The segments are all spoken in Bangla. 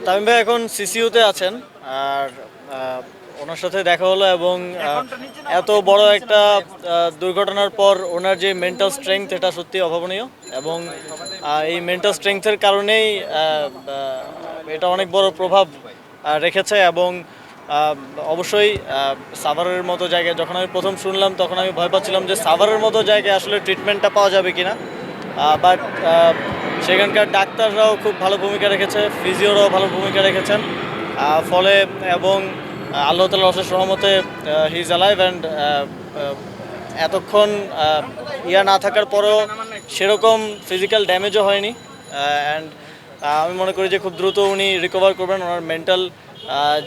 তামিম ভাই এখন সিসিইউতে আছেন। আর আহ, ওনার সাথে দেখা হলো এবং এত বড় একটা দুর্ঘটনার পর ওনার যে মেন্টাল স্ট্রেংথ এটা সত্যি অভাবনীয়। এবং এই মেন্টাল স্ট্রেংথের কারণেই এটা অনেক বড় প্রভাব রেখেছে। এবং আহ, অবশ্যই সাভারের মতো জায়গায় যখন আমি প্রথম শুনলাম তখন আমি ভয় পাচ্ছিলাম যে সাভারের মতো জায়গায় আসলে ট্রিটমেন্টটা পাওয়া যাবে কিনা। বাট সেখানকার ডাক্তাররাও খুব ভালো ভূমিকা রেখেছে, ফিজিওরাও ভালো ভূমিকা রেখেছেন। ফলে এবং আল্লাহ তাআলার অশেষ রহমতে হি ইজ অ্যালাইভ অ্যান্ড এতক্ষণ ইয়া না থাকার পরেও সেরকম ফিজিক্যাল ড্যামেজও হয়নি। অ্যান্ড আমি মনে করি যে খুব দ্রুত উনি রিকভার করবেন। ওনার মেন্টাল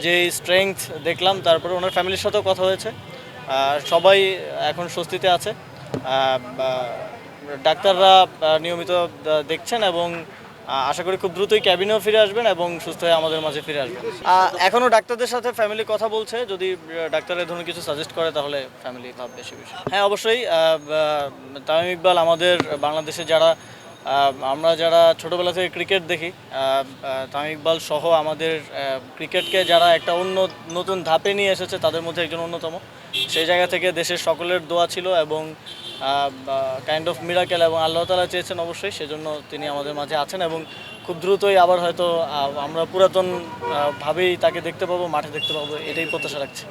যে স্ট্রেংথ দেখলাম, তারপরে ওনার ফ্যামিলির সাথেও কথা হয়েছে, সবাই এখন স্বস্তিতে আছে। ডাক্তাররা নিয়মিত দেখছেন এবং আশা করি খুব দ্রুতই ক্যাবিনেও ফিরে আসবেন এবং সুস্থ হয়ে আমাদের মাঝে ফিরে আসবেন। এখনও ডাক্তারদের সাথে ফ্যামিলি কথা বলছে, যদি ডাক্তার এ ধরনের কিছু সাজেস্ট করে তাহলে ফ্যামিলি ভাববে সে বিষয়ে। হ্যাঁ, অবশ্যই তামিম ইকবাল আমাদের বাংলাদেশে যারা আমরা যারা ছোটোবেলা থেকে ক্রিকেট দেখি, তামিম ইকবাল সহ আমাদের ক্রিকেটকে যারা একটা নতুন ধাপে নিয়ে এসেছে তাদের মধ্যে একজন অন্যতম। সেই জায়গা থেকে দেশের সকলের দোয়া ছিল এবং কাইন্ড অফ মিরাকেল, এবং আল্লাহ তাআলা চেয়েছেন অবশ্যই, সেজন্য তিনি আমাদের মাঝে আছেন এবং খুব দ্রুতই আবার হয়তো আমরা পুরাতন ভাবেই তাকে দেখতে পাবো, মাঠে দেখতে পাবো, এটাই প্রত্যাশা রাখছি।